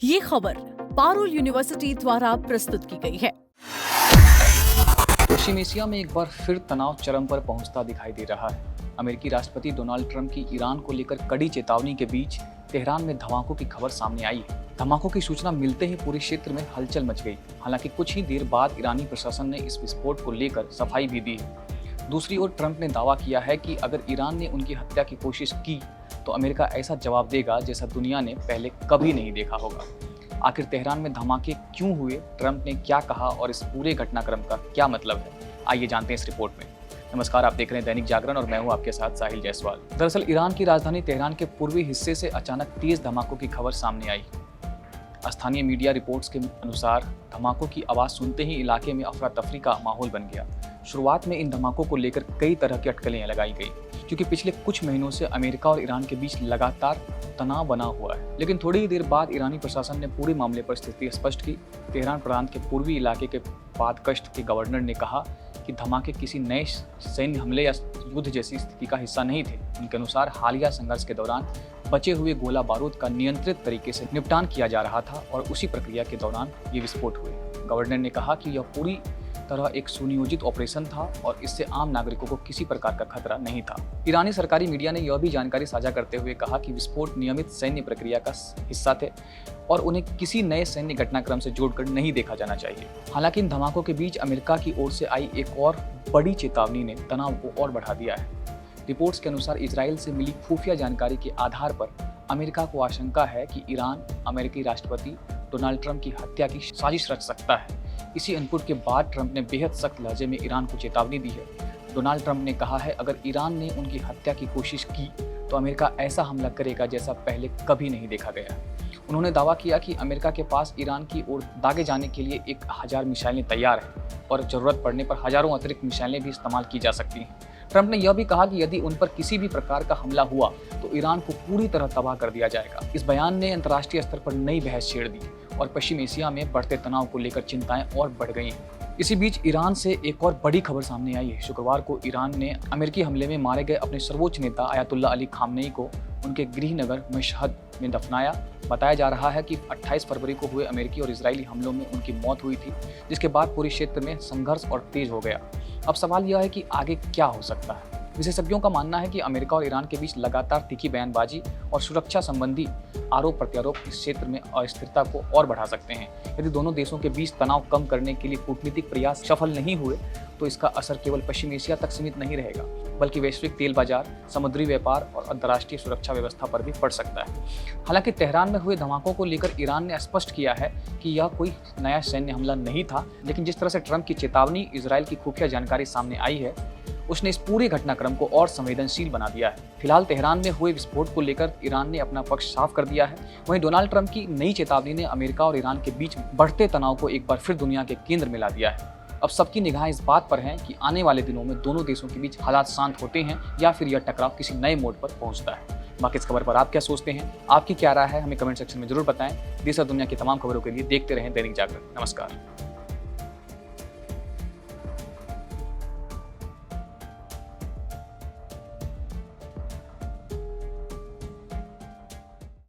ये खबर पारुल यूनिवर्सिटी द्वारा प्रस्तुत की गई है। पश्चिम एशिया में एक बार फिर तनाव चरम पर पहुंचता दिखाई दे रहा है। अमेरिकी राष्ट्रपति डोनाल्ड ट्रंप की ईरान को लेकर कड़ी चेतावनी के बीच तेहरान में धमाकों की खबर सामने आई है। धमाकों की सूचना मिलते ही पूरे क्षेत्र में हलचल मच गई। हालांकि कुछ ही देर बाद ईरानी प्रशासन ने इस विस्फोट को लेकर सफाई भी दी है। दूसरी ओर ट्रंप ने दावा किया है कि अगर ईरान ने उनकी हत्या की कोशिश की तो अमेरिका ऐसा जवाब देगा जैसा दुनिया ने पहले कभी नहीं देखा होगा। आखिर तेहरान में धमाके क्यों हुए, ट्रंप ने क्या कहा और इस पूरे घटनाक्रम का क्या मतलब है, आइए जानते हैं इस रिपोर्ट में। नमस्कार, आप देख रहे हैं दैनिक जागरण और मैं हूं आपके साथ साहिल जायसवाल। दरअसल ईरान की राजधानी तेहरान के पूर्वी हिस्से से अचानक तेज धमाकों की खबर सामने आई। स्थानीय मीडिया रिपोर्ट्स के अनुसार धमाकों की आवाज सुनते ही इलाके में अफरा तफरी का माहौल बन गया। शुरुआत में इन धमाकों को लेकर कई तरह की अटकलें लगाई गई, क्योंकि पिछले कुछ महीनों से अमेरिका और ईरान के बीच लगातार तनाव बना हुआ है। लेकिन थोड़ी ही देर बाद ईरानी प्रशासन ने पूरे मामले पर स्थिति स्पष्ट की। तेहरान प्रांत के पूर्वी इलाके के पादकश्त के गवर्नर ने कहा कि धमाके किसी नए सैन्य हमले या युद्ध जैसी स्थिति का हिस्सा नहीं थे। उनके अनुसार हालिया संघर्ष के दौरान बचे हुए गोला बारूद का नियंत्रित तरीके से निपटान किया जा रहा था और उसी प्रक्रिया के दौरान ये विस्फोट हुए। गवर्नर ने कहा कि यह पूरी तरह एक सुनियोजित ऑपरेशन था और इससे आम नागरिकों को किसी प्रकार का खतरा नहीं था। ईरानी सरकारी मीडिया ने यह भी जानकारी साझा करते हुए कहा कि विस्फोट नियमित सैन्य प्रक्रिया का हिस्सा थे और उन्हें किसी नए सैन्य घटनाक्रम से जोड़कर नहीं देखा जाना चाहिए। हालांकि इन धमाकों के बीच अमेरिका की ओर से आई एक और बड़ी चेतावनी ने तनाव को और बढ़ा दिया है। रिपोर्ट्स के अनुसार इजराइल से मिली खुफिया जानकारी के आधार पर अमेरिका को आशंका है कि ईरान अमेरिकी राष्ट्रपति डोनाल्ड ट्रंप की हत्या की साजिश रच सकता है। इसी इनपुट के बाद ट्रंप ने बेहद सख्त लहजे में ईरान को चेतावनी दी है। डोनाल्ड ट्रंप ने कहा है, अगर ईरान ने उनकी हत्या की कोशिश की तो अमेरिका ऐसा हमला करेगा जैसा पहले कभी नहीं देखा गया। उन्होंने दावा किया कि अमेरिका के पास ईरान की ओर दागे जाने के लिए 1000 मिसाइलें तैयार हैं और जरूरत पड़ने पर हजारों अतिरिक्त मिसाइलें भी इस्तेमाल की जा सकती हैं। ट्रंप ने यह भी कहा कि यदि उन पर किसी भी प्रकार का हमला हुआ तो ईरान को पूरी तरह तबाह कर दिया जाएगा। इस बयान ने अंतर्राष्ट्रीय स्तर पर नई बहस छेड़ दी और पश्चिम एशिया में बढ़ते तनाव को लेकर चिंताएं और बढ़ गई हैं। इसी बीच ईरान से एक और बड़ी खबर सामने आई है। शुक्रवार को ईरान ने अमेरिकी हमले में मारे गए अपने सर्वोच्च नेता आयतुल्ला अली खामनेई को उनके गृह नगर मशहद में दफनाया। बताया जा रहा है कि 28 फरवरी को हुए अमेरिकी और इजरायली हमलों में उनकी मौत हुई थी, जिसके बाद पूरे क्षेत्र में संघर्ष और तेज हो गया। अब सवाल यह है कि आगे क्या हो सकता है। विशेषज्ञों का मानना है कि अमेरिका और ईरान के बीच लगातार तीखी बयानबाजी और सुरक्षा संबंधी आरोप प्रत्यारोप इस क्षेत्र में अस्थिरता को और बढ़ा सकते हैं। यदि दोनों देशों के बीच तनाव कम करने के लिए कूटनीतिक प्रयास सफल नहीं हुए तो इसका असर केवल पश्चिम एशिया तक सीमित नहीं रहेगा, बल्कि वैश्विक तेल बाजार, समुद्री व्यापार और अंतर्राष्ट्रीय सुरक्षा व्यवस्था पर भी पड़ सकता है। हालांकि तेहरान में हुए धमाकों को लेकर ईरान ने स्पष्ट किया है कि यह कोई नया सैन्य हमला नहीं था, लेकिन जिस तरह से ट्रंप की चेतावनी, इजरायल की खुफिया जानकारी सामने आई है, उसने इस पूरे घटनाक्रम को और संवेदनशील बना दिया है। फिलहाल तेहरान में हुए विस्फोट को लेकर ईरान ने अपना पक्ष साफ कर दिया है। वहीं डोनाल्ड ट्रंप की नई चेतावनी ने अमेरिका और ईरान के बीच बढ़ते तनाव को एक बार फिर दुनिया के केंद्र में ला दिया है। अब सबकी निगाहें इस बात पर हैं कि आने वाले दिनों में दोनों देशों के बीच हालात शांत होते हैं या फिर यह टकराव किसी नए मोड़ पर पहुंचता है। बाकी इस खबर पर आप क्या सोचते हैं, आपकी क्या राय है, हमें कमेंट सेक्शन में जरूर बताएं। देश और दुनिया की तमाम खबरों के लिए देखते रहें दैनिक जागरण। नमस्कार।